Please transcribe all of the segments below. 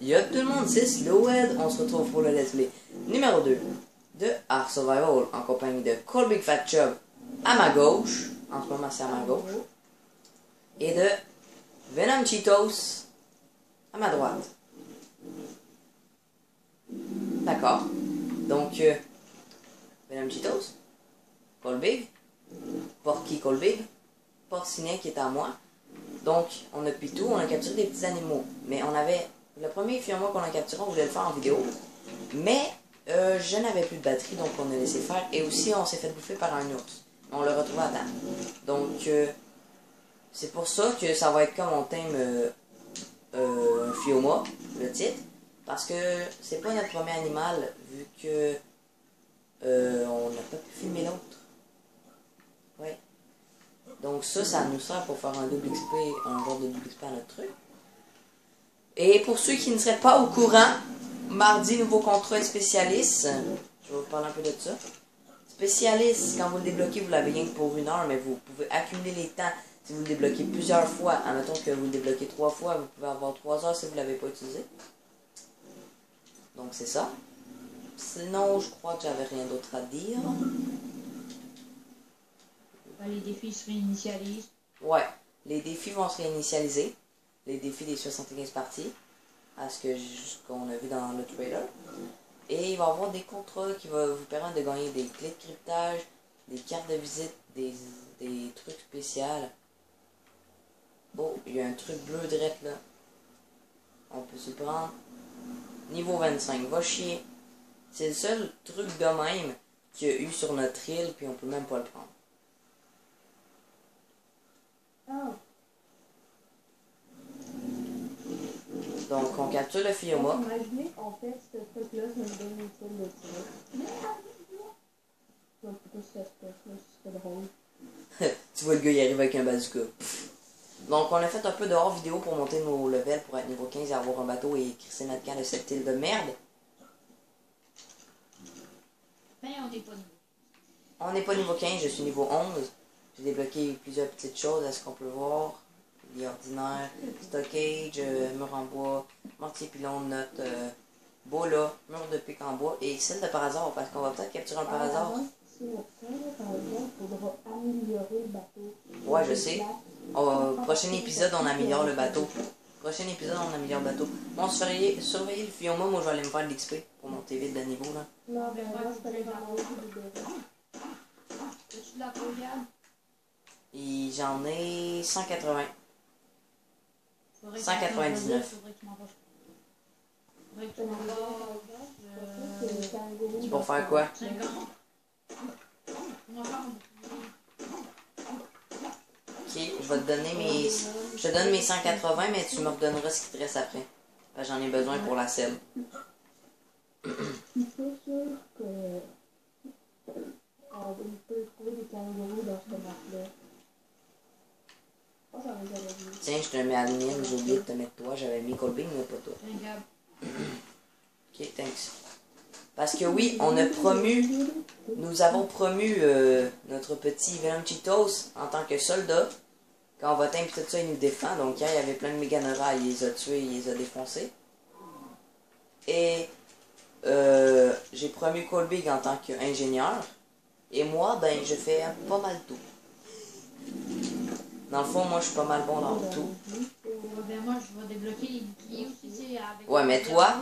Yup tout le monde, c'est Slowhead. On se retrouve pour le let's play numéro 2 de Ark Survival en compagnie de Colbig Fat Chub à ma gauche. En ce moment c'est à ma gauche. Et de Venom Cheetos à ma droite. D'accord. Donc, Venom Cheetos, Colbig, Porky Colbig, Porcinet qui est à moi. Donc, on a Pitou, on a capturé des petits animaux. Mais on avait... Le premier firma qu'on a capturé, on voulait le faire en vidéo. Mais, je n'avais plus de batterie, donc on a laissé faire. Et aussi, on s'est fait bouffer par un ours. On l'a retrouvé à temps. Donc, c'est pour ça que ça va être comme on thème Fioma, le titre. Parce que c'est pas notre premier animal, vu que on n'a pas pu filmer l'autre. Ouais. Donc ça nous sert pour faire un double XP, un genre de double XP à notre truc. Et pour ceux qui ne seraient pas au courant, mardi, nouveau contrat spécialiste. Je vais vous parler un peu de ça. Spécialiste, quand vous le débloquez, vous l'avez rien que pour 1 heure, mais vous pouvez accumuler les temps. Si vous le débloquez plusieurs fois, admettons que vous le débloquez 3 fois, vous pouvez avoir 3 heures si vous ne l'avez pas utilisé. Donc c'est ça. Sinon, je crois que j'avais rien d'autre à dire. Les défis se réinitialisent. Ouais, les défis vont se réinitialiser. Les défis des 75 parties. À ce qu'on a vu dans le trailer. Et il va y avoir des contrats qui vont vous permettre de gagner des clés de cryptage, des cartes de visite, des trucs spéciaux. Oh, il y a un truc bleu direct là. On peut se prendre. Niveau 25, va chier. C'est le seul truc de même qu'il y a eu sur notre île, puis on peut même pas le prendre. Oh. Donc on capture le Fioma. Imaginez en fait ce truc-là, ça me donne une scène de tirer. Je sais pas si ça se passe, mais ce serait drôle. Tu vois le gars y arrive avec un bazooka. Donc on a fait un peu de hors vidéo pour monter nos levels pour être niveau 15 et avoir un bateau et crisser notre camp de cette île de merde. Ben, on n'est pas niveau. On n'est pas niveau 15, je suis niveau 11. J'ai débloqué plusieurs petites choses à ce qu'on peut voir. Lit ordinaire, stockage, mur en bois, mortier pylône, note, bola, mur de pique en bois et celle de parasol parce qu'on va peut-être capturer un parasol. Si on fait, par exemple, il faudra améliorer le bateau. Ouais, je sais. Prochain épisode, on améliore le bateau. Prochain épisode, on améliore le bateau. Bon, surveiller le Fioma, moi je vais aller me faire de l'XP pour monter vite de niveau là. Non, ben moi, je vais faire le as-tu de la brigade? Et j'en ai 180. 199. Faudrait que tu m'en fasses. Faudrait que tu m'en fasses. C'est pour faire quoi? 50. Ok, je vais te donner mes... Je te donne mes 180, mais tu me redonneras ce qui te reste après. Parce que j'en ai besoin pour la selle. Je suis pas sûre que on peut trouver des kangourous dans ce map-là. Oh, j'en ai jamais vu. Tiens, je te mets admin, j'ai oublié de te mettre toi. J'avais mis Colbing, mais pas toi. Ok, thanks. Parce que oui, on a promu... Nous avons promu notre petit Venom Cheetos en tant que soldat. Quand on va teindre tout ça, il nous défend. Donc hier, il y avait plein de Meganora, il les a tués, il les a défoncés. Et j'ai promu Colbig en tant qu'ingénieur. Et moi, ben, je fais pas mal tout. Dans le fond, moi, je suis pas mal bon dans tout. Ben moi, je vais débloquer les boucliers aussi. Avec Ouais, mais toi,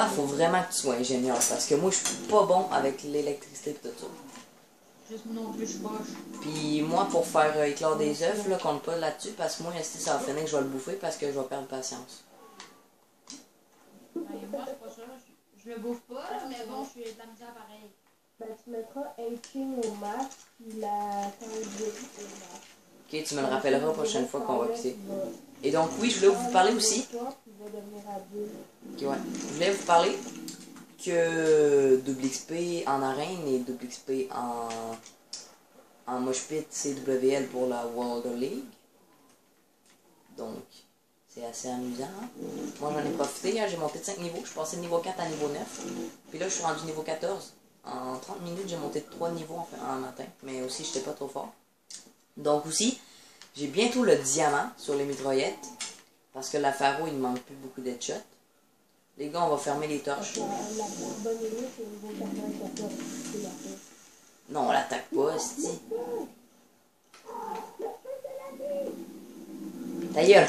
faut vraiment que tu sois ingénieur. Parce que moi, je suis pas bon avec l'électricité et tout ça. Juste non plus, je boche. Puis moi, pour faire éclore des œufs, là, compte pas là-dessus. Parce que moi, ça va finir que je vais le bouffer parce que je vais perdre patience. Ben, moi, c'est pas ça. Je le bouffe pas, mais bon, je suis de la misère pareil. Ben, tu mettras aging au max, puis la candidature au max. Ok, tu me le rappelleras la prochaine fois qu'on va quitter. Et donc, oui, je voulais vous parler aussi. Ok, ouais. Je voulais vous parler que double XP en arène et double XP en mosh pit CWL pour la World League. Donc, c'est assez amusant. Moi, j'en ai profité. J'ai monté de 5 niveaux. Je suis passé de niveau 4 à niveau 9. Puis là, je suis rendu niveau 14. En 30 minutes, j'ai monté de 3 niveaux en matin. Mais aussi, j'étais pas trop fort. Donc aussi, j'ai bientôt le diamant sur les mitraillettes. Parce que la Faro, il ne manque plus beaucoup d'headshots. Les gars, on va fermer les torches. La bonne élite, c'est au niveau 94. C'est la fin. Non, on l'attaque pas, esti. Ta gueule!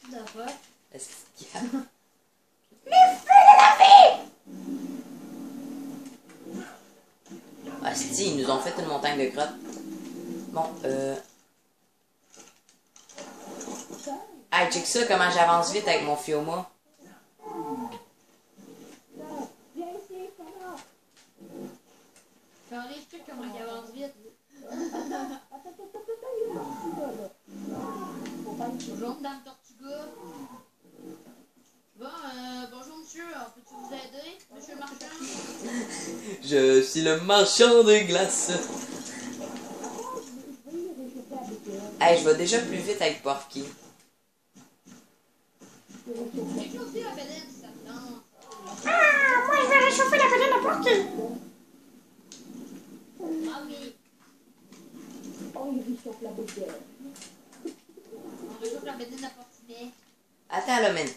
D'accord. Esti de gars. Les feux de la vie! Esti, ils nous ont fait une montagne de crottes. Bon, Hey, check ça, comment j'avance vite avec mon Fioma. Viens ici, comment? Quand les trucs, comment ils avancent vite. Bonjour, Madame Tortuga. Bon, bonjour, monsieur. Peux-tu vous aider, monsieur le marchand? Je suis le marchand de glace. Hey, je vais déjà plus vite avec Porky. J'ai aussi la bedaine, si ça te tente. Ah, moi je vais réchauffer la bedaine à Porky. Ah oui, Oh, il réchauffe la bedaine. on réchauffe la bedaine à Portinet. Attends là, man.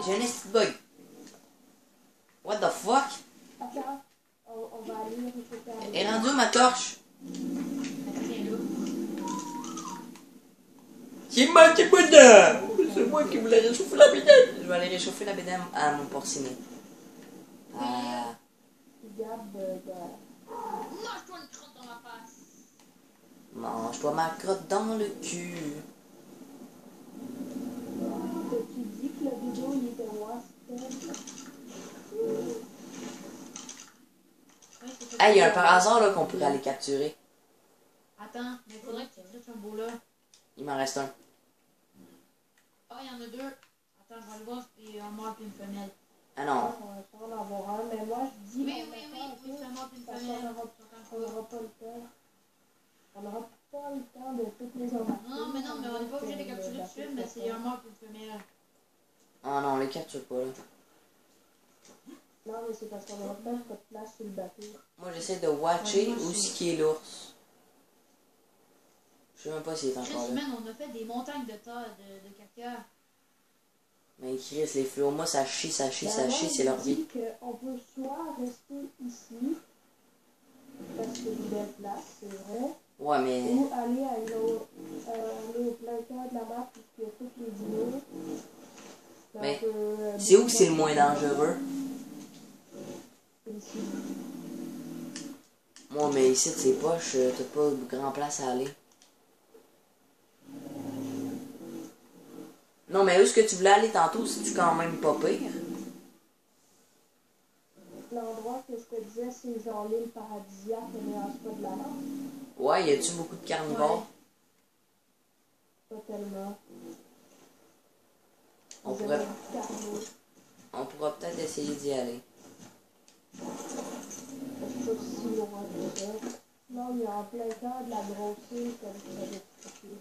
J'ai un esti de bug. What the fuck? Attends, on va aller réchauffer la bedaine. Est rendu où ma torche? Tiens là. C'est moi qui boudin! C'est moi qui voulais réchauffer la bédaine! Je vais aller réchauffer la bédaine à mon porcinet. Ah. Gab, Mange-toi une crotte dans ma face. Mange-toi ma crotte dans le cul. tu dis que le vidéo il était wasted. Oui, c'est ça. Hey, il y a un par hasard là qu'on pourrait aller capturer. Attends, mais il faudrait que tu cherches un beau là. Il m'en reste un. Ah, il y en a deux. Attends, je vais aller voir si c'est un mâle et une femelle. Ah non. On va sûrement en avoir un, mais moi je dis. Oui, on oui, attend oui, un oui, peu, c'est un mâle et une parce femelle. qu'on n'aura pas le temps. On n'aura pas le temps de toutes les embarquer. Non, mais on n'est pas obligé de les capturer tout de suite, mais c'est un mâle et une femelle. Ah non, on les capture pas là. Non, mais c'est parce qu'on n'aura pas de place sur le bateau. Moi j'essaie de watcher Ouais, moi où aussi. ce qui est l'ours. Je sais même pas s'il est Chris, encore là. man, on a fait des montagnes de tas de caca. Mais Chris, les fléaux, moi ça chie, c'est leur vie. On peut soit rester ici, parce que c'est une belle place, c'est vrai, Ouais, mais. ou aller à une autre, aller au plein cœur de la map, puisqu'il y a tous les dinos. Mais Donc, c'est où que c'est le moins dangereux? c'est ici. Moi, mais ici, c'est poche, t'as pas de grand place à aller. Non, mais où est-ce que tu voulais aller tantôt, si tu quand même pas pire? L'endroit que je te disais, c'est genre l'île paradisiaque, mais en pas de la map. Ouais, y a-tu beaucoup de carnivores? Pas tellement. On Ils pourrait, avaient du carneau. on pourra peut-être essayer d'y aller. C'est pas si loin que ça. Non, il est en plein cœur de la grosse île, comme je t'avais expliqué.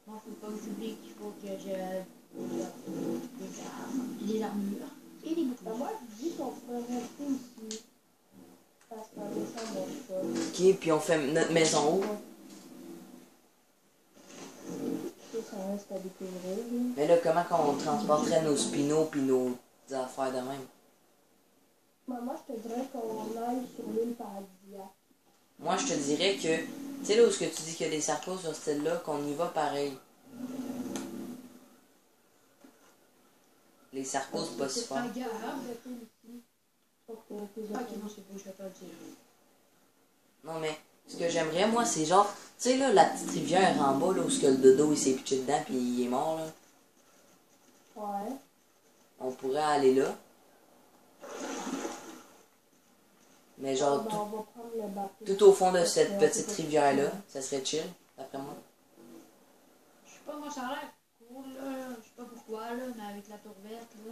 Non, faut pas que j'oublie qu'il faut que j'ai des armures et des boucliers. Moi, je dis qu'on pourrait rester ici. Parce qu'en descend mon chat. Ok, puis on fait notre maison où? Ça reste à découvrir. Là. Mais là, comment qu'on transporterait nos spinaux pis nos affaires de même? Moi, je te dirais qu'on aille sur l'île paradisiaque. Moi, je te dirais que, tu sais là où est-ce que tu dis qu'il y a des sarcos sur cette île-là, qu'on y va pareil. Les sarcos, c'est pas si fort. Pas grave. Sauf que tes Ok, autres- non, c'est beau, je vais pas le dire. Non, mais ce que j'aimerais, moi, c'est genre, tu sais là, la petite rivière en bas, là, où ce que le dodo, il s'est pitché dedans pis il est mort, là. Ouais. On pourrait aller là. Mais genre, Ben, on va prendre le bateau. tout au fond de Parce cette qu'on petite peut pas rivière-là, se ça serait chill, d'après moi. Je sais pas, moi, ça a l'air cool, là. Je sais pas pourquoi, là, mais avec la tour verte, là.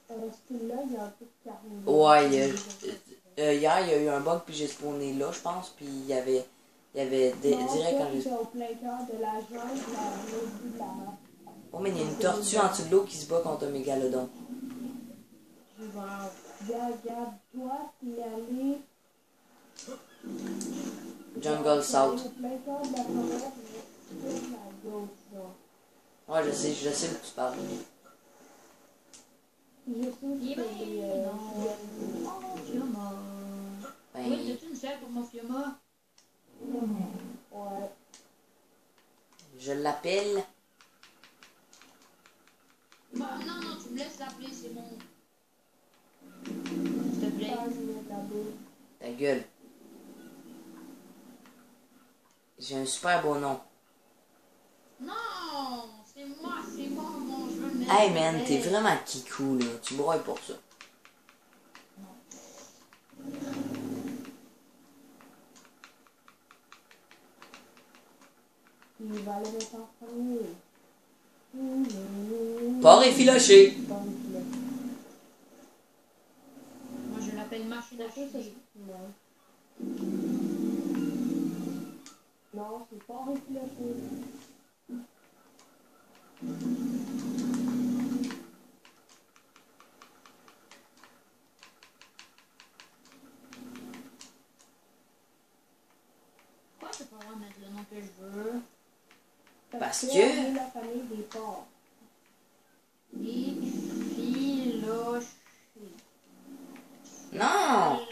ce style-là, il y a un peu de carnivore. Ouais, hier, il y a eu un bug, puis j'ai spawné là, je pense, puis il y avait direct quand j'ai... C'est au plein cœur de la jungle, l'autre bout de la map. Oh, mais il y a une tortue en dessous de l'eau qui se bat contre un mégalodon. Je vais voir. Regarde, toi, t'es allé... Jungle T'es allé South. au plein cœur de la forêt, mais sur la gauche, genre. Ouais, je sais de quoi tu parles. Je sais Il est que bien, non. Oh, Fioma. Ben, Oui, t'as-tu une selle pour mon Fioma? Ouais. je l'appelle. Bon, non, tu me laisses l'appeler, c'est bon. S'il te plaît. Pas je mets de la boue. Ta gueule. J'ai un super beau nom. Non, c'est moi, bon, je veux le mettre. Hey man, t'es vraiment kikou là. Tu broyes pour ça. Il va le mettre en premier. Port effiloché. Bon, il est. Moi, je l'appelle machine à chier. Non. Non, c'est pas réfléchi. Pourquoi je peux pas mettre le nom que je veux? Parce que- on est la famille des porcs. Effiloché. Non! Voilà.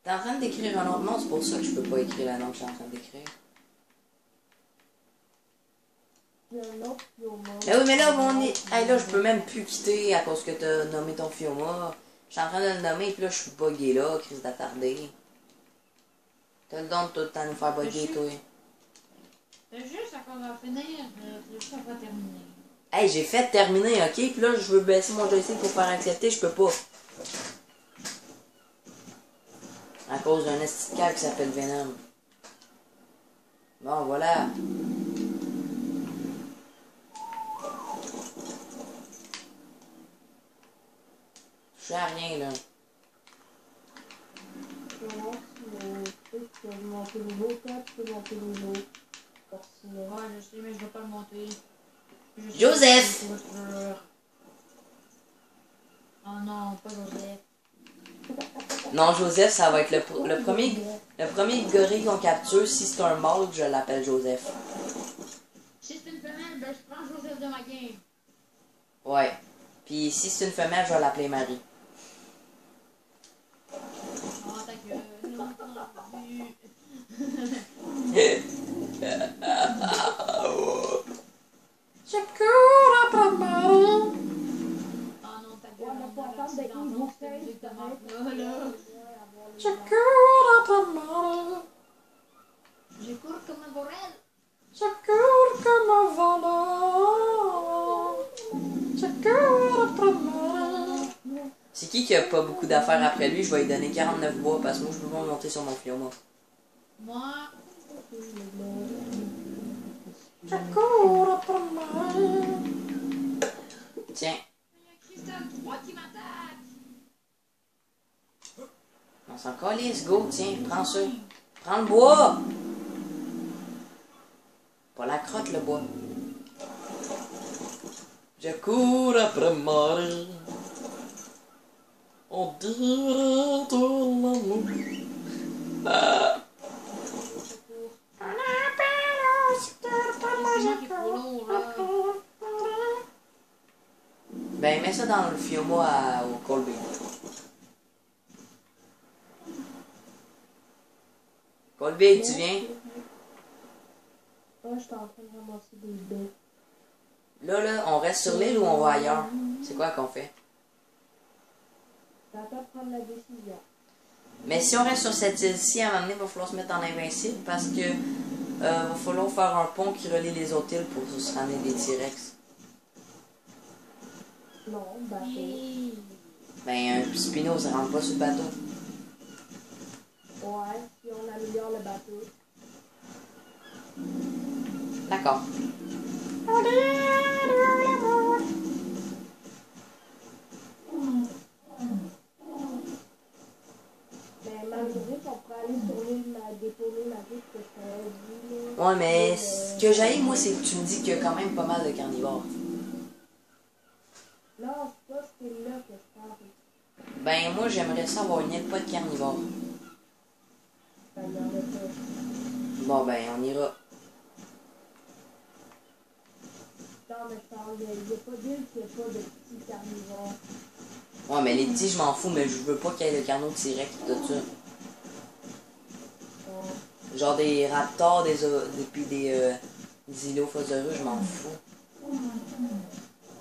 T'es en train d'écrire un autre nom, c'est pour ça que je peux pas écrire la nom que je suis en train d'écrire. Il y a un autre Fioma. Ben oui, mais là, hey, là, je peux même plus quitter à cause que t'as nommé ton Fioma. Je suis en train de le nommer, puis là, je suis bugué là, crise d'attardé. T'as le don de tout le temps nous faire bugger, toi. C'est juste à qu'on va finir, c'est juste à pas terminer. Hey, j'ai fait terminer, ok? Puis là, je veux baisser mon joystick pour faire accepter, je peux pas. À cause d'un esti de cave qui s'appelle Venom. Bon, voilà. Je sais à rien, là. Non, tu peux monter le niveau, toi, tu peux monter le niveau. Parce que Ouais, je sais, mais je vais pas le monter. Je sais Joseph! que c'est sûr. Oh non, pas Joseph. Non, Joseph, ça va être le premier gorille qu'on capture. Si c'est un mâle, je l'appelle Joseph. Si c'est une femelle, ben je prends Joseph de ma game. Ouais. Puis si c'est une femelle, je vais l'appeler Marie. Oh, ta gueule, non, non, vu. Je cours après Marie. Oh non, ta ouais, gueule, mais on faut a attendre lancé d'être dans niveau ton 16 musique de pour marque, être- là. Je cours après Marie. Je cours comme un borel. Je cours comme un voleur. Je cours après Marie. C'est qui a pas beaucoup d'affaires après lui? Je vais lui donner 49 bois parce que moi je peux pas monter sur mon Fioma. Moi, Je cours après Marie. Tiens, il y a Christophe 3 qui m'attaque. on s'en calisse, go, tiens, prends ça. Prends le bois! Pas la crotte, le bois. Je cours après Marie. On dirait de l'amour. C'est moi qui est trop lourd, là. Ben, mets ça dans le Fioma au Colby. Colby, tu viens? Ouais, je suis en train de ramasser des baies. Là, on reste sur l'île ou on va ailleurs? C'est quoi qu'on fait? J'attends de prendre la décision. Mais si on reste sur cette île-ci, à un moment donné, il va falloir se mettre en invincible parce que va falloir faire un pont qui relie les autres îles pour se ramener des T-Rex. Non, bateau. Hi. Ben, un Spino, ça rentre pas sur le bateau. Ouais, si on améliore le bateau. D'accord. Mais malgré qu'on pourrait aller sur l'île dépôler magique que je t'avais dit. Là, Ouais, mais ce que j'aille, moi, c'est que tu me dis qu'il y a quand même pas mal de carnivores. non, c'est pas cette île-là que je parle. Ben, moi, j'aimerais ça avoir une île pas de carnivores. Ça y en a pas. Bon, ben, on ira. Non, mais je parle il n'y a pas d'île qui n'a pas de petits carnivores. Ouais, mais les petits, je m'en fous, mais je veux pas qu'il y ait le carnot T-Rex et tout ça. Genre des raptors, puis des zylophosaurus, je m'en fous.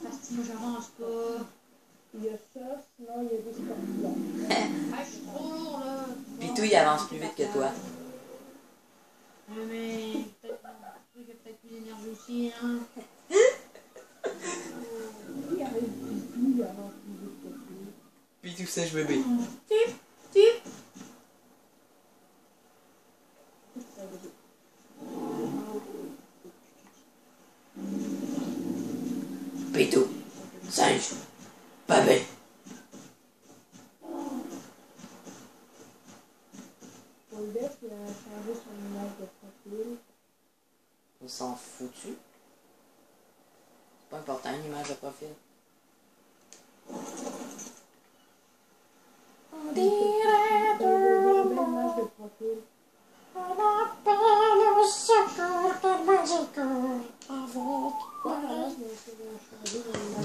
Parce que moi, j'avance pas. Il y a ça, sinon il y a des scorpions. Ah, je suis trop lourd, là. Puis tout, il avance plus vite que toi. Ouais, mais peut-être qu'il a peut-être plus d'énergie aussi, hein. Il arrive ici, il avance plus vite que lui. Puis tout sèche bébé. Tip, tip. Pitou, singe, bébé. Pour le bête, il a changé son image de profil. On s'en foutu. C'est pas important, une image de profil. On Il a une belle image de profil. On appelle au secours, tellement j'ai couru avec.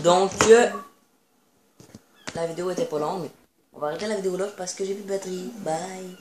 Donc, la vidéo était pas longue. On va arrêter la vidéo là parce que j'ai plus de batterie. Bye.